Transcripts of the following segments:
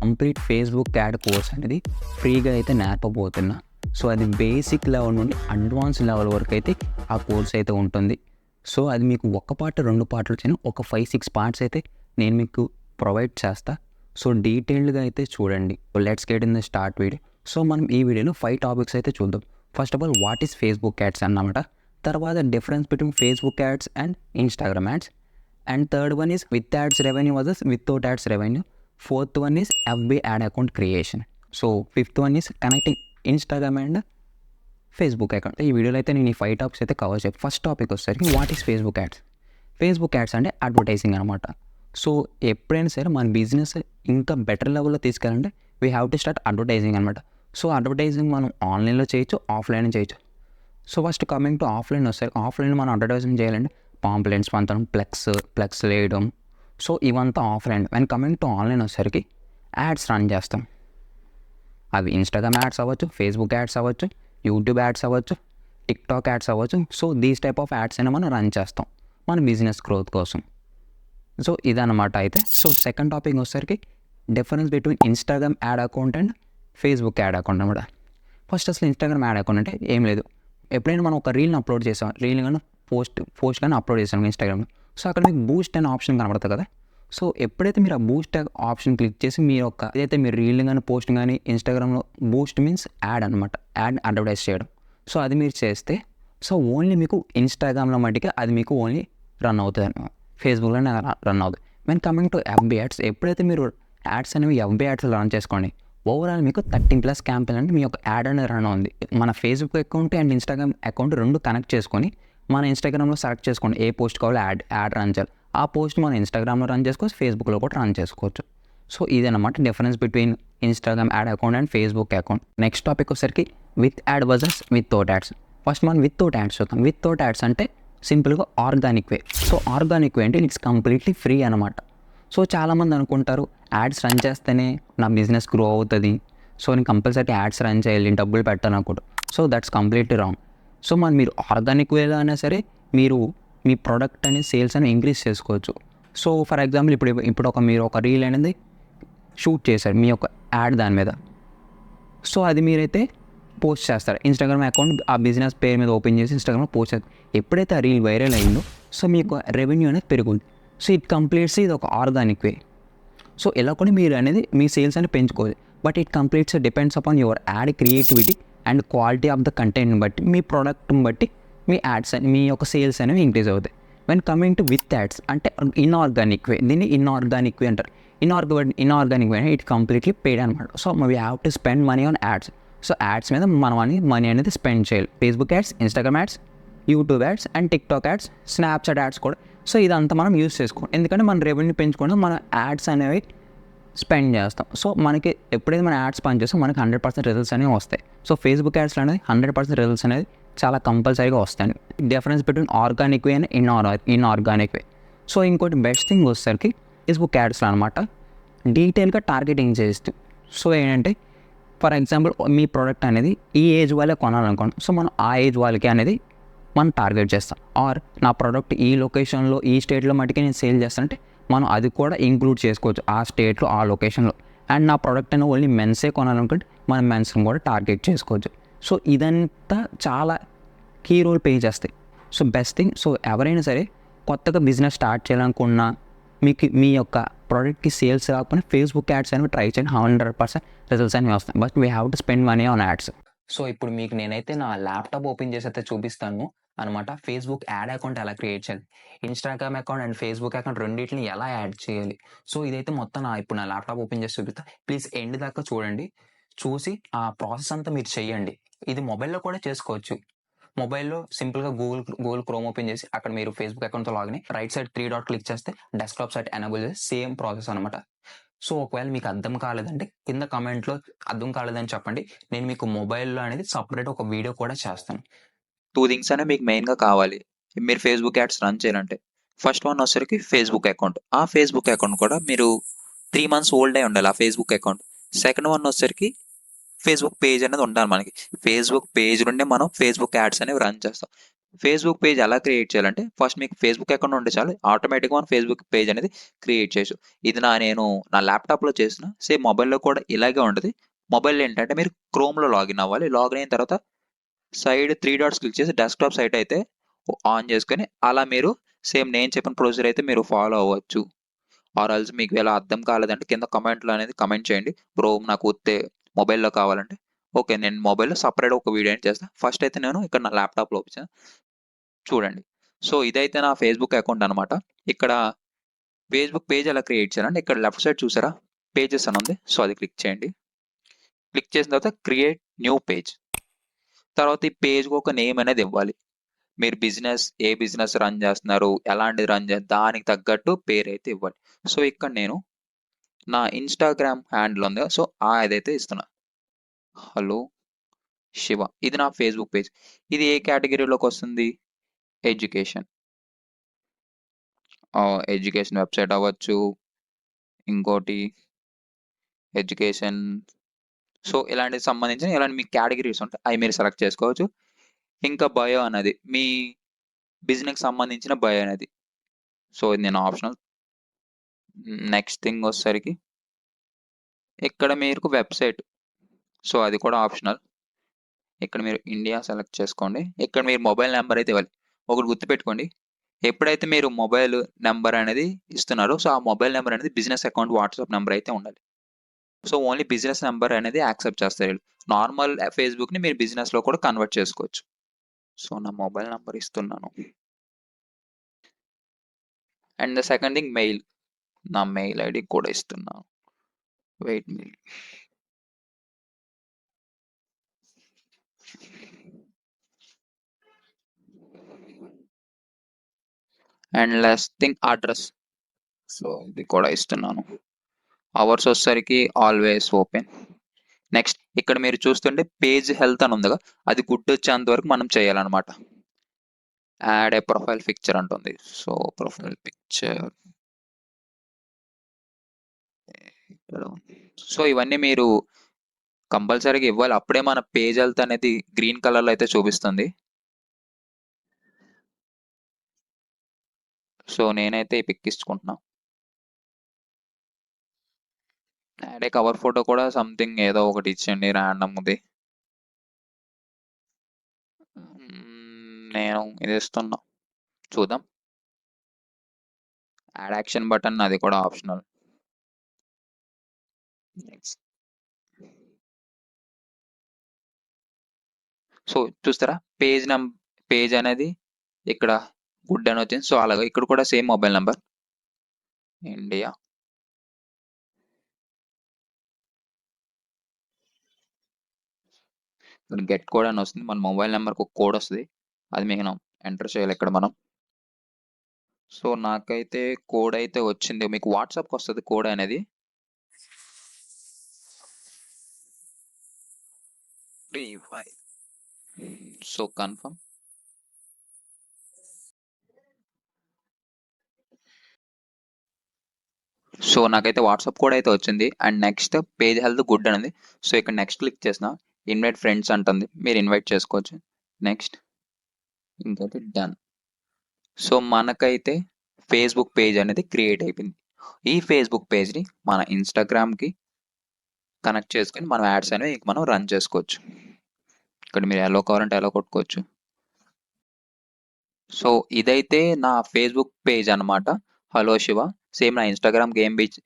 Complete Facebook add course అనేది ఫ్రీగా అయితే నేర్పబోతున్నా. సో అది బేసిక్ లెవెల్ నుండి అడ్వాన్స్ లెవెల్ వరకు అయితే ఆ కోర్స్ అయితే ఉంటుంది. సో అది మీకు ఒక పార్ట్ 2 పార్ట్లు వచ్చిన ఒక 5-6 పార్ట్స్ అయితే నేను మీకు ప్రొవైడ్ చేస్తా. సో డీటెయిల్డ్గా అయితే చూడండి. Let's get in the start video. So మనం ఈ వీడియోలో 5 టాపిక్స్ అయితే చూద్దాం. First of all what is Facebook ads అన్నమాట. తర్వాత difference between Facebook ads and Instagram ads. And third one is with ads revenue versus without ads revenue. Fourth one is FB add account creation. So fifth one is connecting Instagram and Facebook account. ఈ వీడియోలో అయితే నేను ఈ 5 topics అయితే cover చేయాలి. First topic వచ్చేసరికి what is Facebook ads. Facebook ads అంటే advertising అనమాట. సో ఎప్పుడైనా సరే మన బిజినెస్ ఇంకా బెటర్ లెవెల్లో తీసుకెళ్ళాలంటే we have to start advertising అనమాట. సో అడ్వర్టైజింగ్ మనం ఆన్లైన్లో చేయొచ్చు, ఆఫ్లైన్ చేయొచ్చు. So first coming to offline వస్తాయి. ఆఫ్లైన్ మనం అడ్వర్టైజింగ్ చేయాలంటే పాంప్లెంట్స్ పంచడం, ఫ్లెక్స్ వేయడం. సో ఇవంతా offline. When coming to online వచ్చేసరికి యాడ్స్ రన్ చేస్తాం. అవి ఇన్స్టాగ్రామ్ యాడ్స్ అవ్వచ్చు, ఫేస్బుక్ యాడ్స్ అవ్వచ్చు, యూట్యూబ్ యాడ్స్ అవ్వచ్చు, టిక్టాక్ యాడ్స్ అవ్వచ్చు. So these type of ads అయినా మనం రన్ చేస్తాం మన బిజినెస్ గ్రోత్ కోసం. సో ఇదన్నమాట అయితే. సో సెకండ్ టాపిక్ వచ్చేసరికి difference between Instagram ad account and Facebook add account అనమాట. ఫస్ట్ అసలు ఇన్స్టాగ్రామ్ యాడ్ అకౌంట్ అంటే ఏం లేదు. ఎప్పుడైనా మనం ఒక రీల్ని అప్లోడ్ చేసాం, రీల్ కానీ పోస్ట్ కానీ అప్లోడ్ చేసాం ఇన్స్టాగ్రామ్లో. సో అక్కడ మీకు బూస్ట్ అనే ఆప్షన్ కనబడుతుంది కదా. సో ఎప్పుడైతే మీరు ఆ బూస్ట్ ఆప్షన్ క్లిక్ చేసి మీరు ఏదైతే మీరు రీల్ కానీ పోస్ట్ కానీ ఇన్స్టాగ్రామ్లో బూస్ట్ మీన్స్ యాడ్ అనమాట, యాడ్ అడ్వర్టైజ్ చేయడం. సో అది మీరు చేస్తే సో ఓన్లీ మీకు ఇన్స్టాగ్రామ్లో మట్టికి అది మీకు ఓన్లీ రన్ అవుతుంది అనమాట, ఫేస్బుక్లోనే రన్ అవుతుంది. When coming to FB ads, ఎప్పుడైతే మీరు యాడ్స్ అనేవి FB యాడ్స్లో రన్ చేసుకోండి, ఓవరాల్ మీకు 13+ క్యాంపెయిన్ అంటే మీ యొక్క యాడ్ అనేది రన్ ఉంది. మన Facebook account and Instagram account రెండు కనెక్ట్ చేసుకొని మన ఇన్స్టాగ్రామ్లో సెలెక్ట్ చేసుకోండి ఏ పోస్ట్ కావాలో యాడ్ రన్ చేయాలి. ఆ పోస్ట్ మనం ఇన్స్టాగ్రామ్లో రన్ చేసుకోవచ్చు, ఫేస్బుక్లో కూడా రన్ చేసుకోవచ్చు. సో ఇదన్నమాట difference between Instagram ad account and Facebook account. Next topic వచ్చేసరికి with ad versus without ads. First మనం వితౌట్ యాడ్స్ చూద్దాం. వితౌట్ యాడ్స్ అంటే సింపుల్గా organic way. So organic way అంటే ఇట్స్ కంప్లీట్లీ ఫ్రీ అనమాట. సో చాలామంది అనుకుంటారు యాడ్స్ రన్ చేస్తేనే నా బిజినెస్ గ్రో అవుతుంది, సో నేను కంపల్సరీ యాడ్స్ రన్ చేయాలి, డబ్బులు పెట్టాను అనుకుంటా. So that's completely wrong. So మీరు ఆర్గానిక్ వేలో అయినా సరే మీరు మీ ప్రోడక్ట్ అనేది సేల్స్ అని ఇంక్రీజ్ చేసుకోవచ్చు. సో ఫర్ ఎగ్జాంపుల్ ఇప్పుడు మీరు ఒక రీల్ అనేది షూట్ చేశారు మీ యొక్క యాడ్ దాని మీద. సో అది మీరైతే పోస్ట్ చేస్తారు ఇన్స్టాగ్రామ్ అకౌంట్ ఆ బిజినెస్ పేరు మీద ఓపెన్ చేసి ఇన్స్టాగ్రామ్లో పోస్ట్ చేస్తారు. ఎప్పుడైతే ఆ రీల్ వైరల్ అయిందో సో మీకు రెవెన్యూ అనేది పెరుగుతుంది. సో ఇట్ కంప్లీట్స్ ఇది ఒక ఆర్గానిక్ వే. సో ఇలా కూడా మీరు అనేది మీ సేల్స్ అనేది పెంచుకోవాలి. But it completes depends upon your add creativity and quality of the కంటెంట్ని బట్టి, మీ ప్రోడక్ట్ని బట్టి మీ యాడ్స్ అని మీ యొక్క సేల్స్ అనేవి ఇంక్రీజ్ అవుతాయి. When coming to with ads అంటే ఇన్ఆర్గానిక్ వే. దీన్ని ఇన్ఆర్గానిక్ వే అంటారు. ఇన్ఆర్గానిక్ వే అంటే ఇట్ కంప్లీట్లీ పెయిడ్ అనమాట. So we have to spend money on ads. So ads మీద మనం మనీ అనేది స్పెండ్ చేయాలి. Facebook ads, Instagram ads, YouTube ads and TikTok ads, Snapchat ads కూడా. సో ఇదంతా మనం యూస్ చేసుకోండి. ఎందుకంటే మన రెవెన్యూ పెంచుకోవడం మన యాడ్స్ అనేవి స్పెండ్ చేస్తాం. సో మనకి ఎప్పుడైతే మన యాడ్స్ పని చేస్తాం మనకి 100% రిజల్ట్స్ అనేవి వస్తాయి. సో ఫేస్బుక్ యాడ్స్ అనేది 100% రిజల్ట్స్ అనేది చాలా కంపల్సరీగా వస్తాయి. Difference between organic way and inorganic way. So ఇంకోటి బెస్ట్ థింగ్ వచ్చేసరికి ఫేస్బుక్ యాడ్స్లో అనమాట డీటెయిల్గా టార్గెటింగ్ చేస్తూ. సో ఏంటంటే ఫర్ ఎగ్జాంపుల్ మీ ప్రోడక్ట్ అనేది ఈ ఏజ్ వాళ్ళే కొనాలనుకోండి. సో మనం ఆ ఏజ్ వాళ్ళకి అనేది మనం టార్గెట్ చేస్తాం. ఆర్ నా ప్రోడక్ట్ ఈ లొకేషన్లో ఈ స్టేట్లో మట్టుకే నేను సేల్ చేస్తానంటే మనం అది కూడా ఇంక్లూడ్ చేసుకోవచ్చు ఆ స్టేట్లో ఆ లొకేషన్లో. అండ్ నా ప్రోడక్ట్ అయినా ఓన్లీ మెన్సే కొనాలనుకుంటే మనం మెన్స్ని కూడా టార్గెట్ చేసుకోవచ్చు. సో ఇదంతా చాలా కీ రోల్ ప్లే చేస్తాయి. So best thing. సో ఎవరైనా సరే కొత్తగా బిజినెస్ స్టార్ట్ చేయాలనుకున్నా మీకు మీ యొక్క ప్రోడక్ట్కి సేల్స్ రాకపోయినా ఫేస్బుక్ యాడ్స్ అనేవి ట్రై చేయండి. 100% రిజల్ట్స్ అనేవి వస్తాయి. But we have to spend money on ads. So ఇప్పుడు మీకు నేనైతే నా ల్యాప్టాప్ ఓపెన్ చేసి అయితే చూపిస్తాను అనమాట. ఫేస్బుక్ యాడ్ అకౌంట్ ఎలా క్రియేట్ చేయాలి, Instagram account and Facebook account రెండింటిని ఎలా యాడ్ చేయాలి. సో ఇదైతే మొత్తం ఇప్పుడు నా ల్యాప్టాప్ ఓపెన్ చేసి చూపిస్తా. ప్లీజ్ ఎండ్ దాకా చూడండి. చూసి ఆ ప్రాసెస్ అంతా మీరు చేయండి. ఇది మొబైల్లో కూడా చేసుకోవచ్చు. మొబైల్లో సింపుల్గా గూగుల్ క్రోమ్ ఓపెన్ చేసి అక్కడ మీరు ఫేస్బుక్ అకౌంట్తో login right side 3 dot click చేస్తే డెస్క్టాప్ సైట్ ఎనేబుల్ చేసి సేమ్ ప్రాసెస్ అనమాట. సో ఒకవేళ మీకు అర్థం కాలేదంటే కింద కామెంట్లో అర్థం కాలేదని చెప్పండి. నేను మీకు మొబైల్లో అనేది సపరేట్ ఒక వీడియో కూడా చేస్తాను. 2 థింగ్స్ అనేవి మీకు మెయిన్‌గా కావాలి. మీరు ఫేస్‌బుక్ యాడ్స్ రన్ చేయాలంటే. ఫస్ట్ వన్ వచ్చేసరికి ఫేస్‌బుక్ అకౌంట్. ఆ ఫేస్‌బుక్ అకౌంట్ కూడా మీరు 3 మంత్స్ ఓల్డ్ అయి ఉండాలి ఆ ఫేస్‌బుక్ అకౌంట్. సెకండ్ వన్ వచ్చేసరికి ఫేస్‌బుక్ పేజ్ అనేది ఉండాలి మనకి. ఫేస్‌బుక్ పేజ్ నుండే మనం ఫేస్‌బుక్ యాడ్స్ అనేవి రన్ చేస్తాం. ఫేస్‌బుక్ పేజ్ ఎలా క్రియేట్ చేయాలంటే, ఫస్ట్ మీకు ఫేస్‌బుక్ అకౌంట్ ఉంటే చాలు. ఆటోమేటిక్‌గా మనం ఫేస్‌బుక్ పేజ్ అనేది క్రియేట్ చేయొచ్చు. ఇది నేను నా ల్యాప్‌టాప్‌లో చేసిన. సేమ్ మొబైల్‌లో కూడా ఇలాగే ఉంటది. మొబైల్‌లో ఏంటంటే మీరు క్రోమ్‌లో లాగిన్ అవ్వాలి. లాగిన్ అయిన తర్వాత సైడ్ 3 డాట్స్ క్లిక్ చేసి డెస్క్‌టాప్ సైట్ అయితే ఆన్ చేసుకొని, అలా మీరు సేమ్ నేను చెప్పిన ప్రొసీజర్ అయితే మీరు ఫాలో అవ్వచ్చు. ఆర్ ఎల్స్ మీకు ఇలా అర్థం కాలేదంటే కింద కామెంట్‌లో అనేది కామెంట్ చేయండి. బ్రో నాకు మొబైల్‌లో కావాలంటే, ఓకే. నేను మొబైల్‌లో సెపరేట్‌గా ఒక వీడియో అనేది చేస్తా. ఫస్ట్ అయితే నేను ఇక్కడ నా ల్యాప్‌టాప్‌లో ఓపెన్ చూడండి. సో, ఇదైతే నా ఫేస్‌బుక్ అకౌంట్ అనమాట. ఇక్కడ ఫేస్‌బుక్ పేజ్ ఎలా క్రియేట్ చేయాలంటే, ఇక్కడ లెఫ్ట్ సైడ్ చూసారా? పేజెస్ అని ఉంది. సో, అది క్లిక్ చేయండి. క్లిక్ చేసిన తర్వాత క్రియేట్ న్యూ పేజ్. తర్వాత ఈ పేజ్‌కి ఒక నేమ్ అనేది ఇవ్వాలి. మీరు ఏ బిజినెస్ రన్ చేస్తున్నారు? ఎలాంటిది రన్ దానికి తగ్గట్టు పేరైతే ఇవ్వాలి. సో, ఇక్కడ నేను నా ఇన్‌స్టాగ్రామ్ హ్యాండిల్ ఉంది కదా! సో, అదైతే ఇస్తున్నా. హలో శివ. ఇది నా ఫేస్‌బుక్ పేజ్. ఇది ఏ కేటగరీలోకొస్తుంది? ఎడ్యుకేషన్. ఎడ్యుకేషన్ వెబ్‌సైట్ అవ్వచ్చు. ఇంకోటి ఎడ్యుకేషన్. సో, ఇలాంటికి సంబంధించిన ఇలాంటి మీకు కేటగరీస్ ఉంటాయి. అయి మీరు సెలెక్ట్ చేసుకోవచ్చు. ఇంకా బయో అనేది మీ బిజినెస్‌కి సంబంధించిన బయో అనేది. సో, ఇది నేను ఆప్షనల్. నెక్స్ట్ థింగ్ వచ్చేసరికి ఇక్కడ మీకు వెబ్‌సైట్. సో, అది కూడా ఆప్షనల్. ఇక్కడ మీరు ఇండియా సెలెక్ట్ చేసుకోండి. ఇక్కడ మీరు మొబైల్ నంబర్ అయితే ఇవ్వాలి. ఒకటి గుర్తుపెట్టుకోండి. ఎప్పుడైతే మీరు మొబైల్ నంబర్ అనేది ఇస్తున్నారో, సో, ఆ మొబైల్ నంబర్ అనేది బిజినెస్ అకౌంట్ వాట్సాప్ నంబర్ అయితే ఉండాలి. సో, ఓన్లీ బిజినెస్ నంబర్ అనేది యాక్సెప్ట్ చేస్తారు ఈళ్ళు. నార్మల్ ఫేస్‌బుక్‌ని మీరు బిజినెస్‌లో కూడా కన్వర్ట్ చేసుకోవచ్చు. సో, నా మొబైల్ నంబర్ ఇస్తున్నాను. And the second thing mail. నా మెయిల్ ఐడీ కూడా ఇస్తున్నాను. Wait mail. And last thing address. So, ఇది కూడా ఇస్తున్నాను. అవర్స్ వచ్చేసరికి ఆల్వేస్ ఓపెన్. నెక్స్ట్ ఇక్కడ మీరు చూస్తుంటే పేజ్ హెల్త్ అని ఉందిగా, అది గుడ్ వచ్చేంత వరకు మనం చేయాలన్నమాట. యాడ్ ఏ ప్రొఫైల్ పిక్చర్ అంటుంది. సో, ప్రొఫైల్ పిక్చర్ ఇక్కడ ఉంది. సో, ఇవన్నీ మీరు కంపల్సరీగా ఇవ్వాలి. అప్పుడే మన పేజ్ హెల్త్ అనేది గ్రీన్ కలర్‌లో అయితే చూపిస్తుంది. సో, నేనైతే ఈ పిక్ ఇచ్చుకుంటున్నా. యాడ్ ఏ కవర్ ఫోటో కూడా సంథింగ్ ఏదో ఒకటి ఇచ్చేయండి ర్యాండమ్‌ది. నేను ఇది ఇస్తున్నా. చూద్దాం. యాడ్ యాక్షన్ బటన్ అది కూడా ఆప్షనల్. నెక్స్ట్. సో, చూస్తారా? పేజ్ అనేది ఇక్కడ గుడ్ అని వచ్చింది. సో, అలాగే ఇక్కడ కూడా సేమ్ మొబైల్ నంబర్. ఇండియా. ఇక్కడ గెట్ కోడ్ అని వస్తుంది. మన మొబైల్ నంబర్‌కి ఒక కోడ్ వస్తది. అది మనం ఎంటర్ చేయాలి ఇక్కడ మనం. సో, నాకైతే కోడ్ అయితే వచ్చింది. మీకు వాట్సాప్‌కి వస్తది కోడ్ అనేది. 35. So, confirm. సో, నాకైతే వాట్సాప్ కోడ్ అయితే వచ్చింది. And next page health good అని ఉంది. సో, ఇక్కడ నెక్స్ట్ క్లిక్ చేసిన ఇన్వైట్ ఫ్రెండ్స్ అంటుంది. మీరు ఇన్వైట్ చేసుకోవచ్చు. నెక్స్ట్ ఇంకోటి డన్. సో, మనకైతే ఫేస్‌బుక్ పేజ్ అనేది క్రియేట్ అయిపోయింది. ఈ ఫేస్‌బుక్ పేజ్‌ని మన ఇన్‌స్టాగ్రామ్‌కి కనెక్ట్ చేసుకొని మనం యాడ్స్ అనేవి మనం రన్ చేసుకోవచ్చు. ఇక్కడ మీరు ఎలో కావాలంటే ఎలో కొట్టుకోవచ్చు. సో, ఇదైతే నా ఫేస్‌బుక్ పేజ్ అన్నమాట. హలో శివ. సేమ్ నా ఇన్‌స్టాగ్రామ్‌కి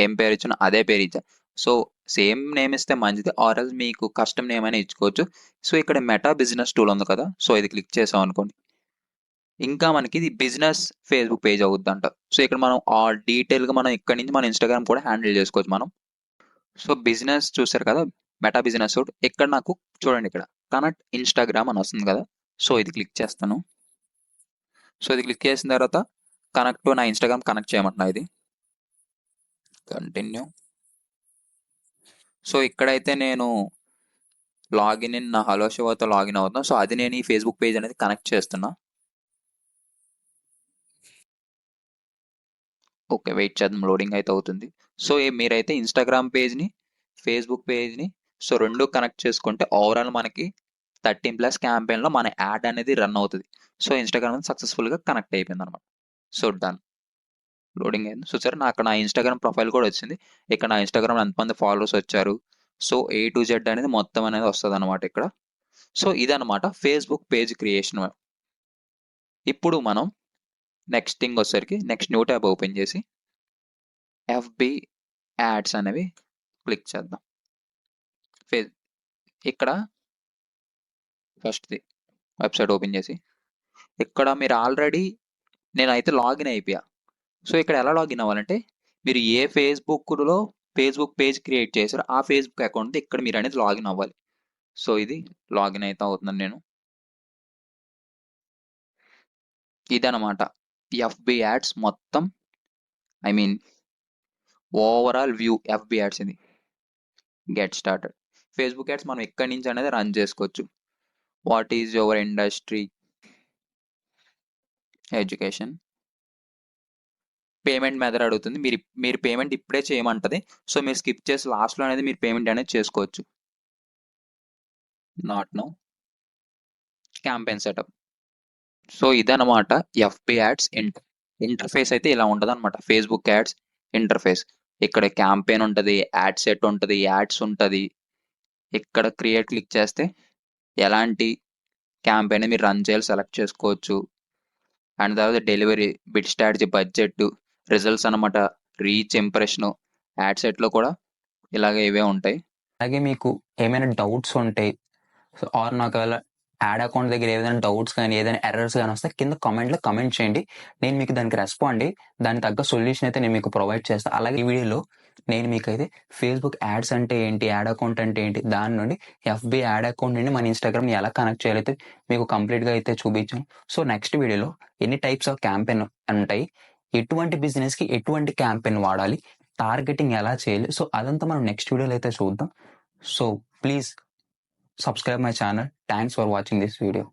ఏం పేరు ఇచ్చానో అదే పేరు ఇచ్చా. సో, సేమ్ నేమ్ ఇస్తే మంచిది. ఆర్ ఎల్స్ మీకు కస్టమ్ నేమ్ అయినా ఇచ్చుకోవచ్చు. సో, ఇక్కడ మెటా బిజినెస్ టూల్ ఉంది కదా! సో, ఇది క్లిక్ చేసామనుకోండి. ఇంకా మనకి ఇది బిజినెస్ ఫేస్‌బుక్ పేజ్ అవుద్దంట. సో, ఇక్కడ మనం డీటెయిల్‌గా మనం ఇక్కడి నుంచి మన ఇన్‌స్టాగ్రామ్ కూడా హ్యాండిల్ చేసుకోవచ్చు మనం. సో, బిజినెస్ చూసారు కదా! Meta business suit. ఇక్కడ నాకు చూడండి ఇక్కడ కనెక్ట్ ఇన్‌స్టాగ్రామ్ అని వస్తుంది కదా! సో, ఇది క్లిక్ చేస్తాను. సో, ఇది క్లిక్ చేసిన తర్వాత కనెక్ట్ టు నా ఇన్‌స్టాగ్రామ్ కనెక్ట్ చేయమంటున్నా ఇది. కంటిన్యూ. సో, ఇక్కడైతే నేను నా హలో శివతో లాగిన్ అవుతున్నా. సో, అది నేను ఈ ఫేస్‌బుక్ పేజ్ అనేది కనెక్ట్ చేస్తున్నా. ఓకే. వెయిట్ చేద్దాం. లోడింగ్ అయితే అవుతుంది. సో, మీరైతే ఇన్‌స్టాగ్రామ్ పేజ్‌ని, ఫేస్‌బుక్ పేజ్‌ని సో, 2 కనెక్ట్ చేసుకుంటే ఓవరాల్ మనకి 13+ క్యాంపెయిన్లో మన యాడ్ అనేది రన్ అవుతుంది. సో ఇన్స్టాగ్రామ్ సక్సెస్ఫుల్గా కనెక్ట్ అయిపోయింది అనమాట. So done. లోడింగ్ అయింది. సో సరే నాకు నా ఇన్స్టాగ్రామ్ ప్రొఫైల్ కూడా వచ్చింది. ఇక్కడ నా ఇన్స్టాగ్రామ్ ఎంతమంది ఫాలోవర్స్ వచ్చారు, సో A to Z అనేది మొత్తం అనేది వస్తుంది అనమాట ఇక్కడ. సో ఇదనమాట ఫేస్బుక్ పేజ్ క్రియేషన్. ఇప్పుడు మనం నెక్స్ట్ థింగ్ వచ్చేసరికి నెక్స్ట్ న్యూ ట్యాబ్ ఓపెన్ చేసి FB యాడ్స్ అనేవి క్లిక్ చేద్దాం. ఇక్కడ ఫస్ట్ది వెబ్సైట్ ఓపెన్ చేసి ఇక్కడ మీరు ఆల్రెడీ నేనైతే లాగిన్ అయిపోయా. సో ఇక్కడ ఎలా లాగిన్ అవ్వాలంటే మీరు ఏ ఫేస్బుక్లో ఫేస్బుక్ పేజ్ క్రియేట్ చేశారో ఆ ఫేస్బుక్ అకౌంట్ ఇక్కడ మీరు అనేది లాగిన్ అవ్వాలి. సో ఇది లాగిన్ అయితే అవుతున్నాను నేను. ఇదనమాట FB యాడ్స్ మొత్తం, I mean overall view FB ads ఇది. Get started. ఫేస్బుక్ యాడ్స్ మనం ఎక్కడి నుంచి అనేది రన్ చేసుకోవచ్చు. What is your industry, education, payment method అడుగుతుంది. మీరు పేమెంట్ ఇప్పుడే చేయమంటది. సో మీరు స్కిప్ చేసి లాస్ట్లో అనేది మీరు పేమెంట్ అనేది చేసుకోవచ్చు. Not no. Campaign setup. So ఇదనమాట FB యాడ్స్ ఇంటర్ఫేస్ అయితే ఇలా ఉంటుంది అనమాట. Facebook ads interface. ఇక్కడ క్యాంపెయిన్ ఉంటుంది, యాడ్ సెట్ ఉంటుంది, యాడ్స్ ఉంటుంది. ఇక్కడ క్రియేట్ క్లిక్ చేస్తే ఎలాంటి క్యాంపెయిన్ మీరు రన్ చేయాలి సెలెక్ట్ చేసుకోవచ్చు. అండ్ తర్వాత delivery, bit strategy, budget, results అనమాట, రీచ్, ఇంప్రెషన్, యాడ్ సెట్లో కూడా ఇలాగే ఇవే ఉంటాయి. అలాగే మీకు ఏమైనా డౌట్స్ ఉంటాయి ఆర్ నాకు యాడ్ అకౌంట్ దగ్గర ఏదైనా డౌట్స్ కానీ ఏదైనా ఎర్రర్స్ కానీ వస్తే కింద కామెంట్లో కమెంట్ చేయండి. నేను మీకు దానికి రెస్పాండ్ అయ్యి దానికి తగ్గ సొల్యూషన్ అయితే నేను మీకు ప్రొవైడ్ చేస్తాను. అలాగే ఈ వీడియోలో నేను మీకు అయితే ఫేస్బుక్ యాడ్స్ అంటే ఏంటి, యాడ్ అకౌంట్ అంటే ఏంటి, దాని నుండి FB యాడ్ అకౌంట్ నుండి మన ఇన్స్టాగ్రామ్ని ఎలా కనెక్ట్ చేయాలైతే మీకు కంప్లీట్గా అయితే చూపించాను. సో నెక్స్ట్ వీడియోలో ఎన్ని టైప్స్ ఆఫ్ క్యాంపెయిన్ ఉంటాయి, ఎటువంటి బిజినెస్కి ఎటువంటి క్యాంపెయిన్ వాడాలి, టార్గెటింగ్ ఎలా చేయాలి, సో అదంతా మనం నెక్స్ట్ వీడియోలో అయితే చూద్దాం. So please subscribe my channel. Thanks for watching this video.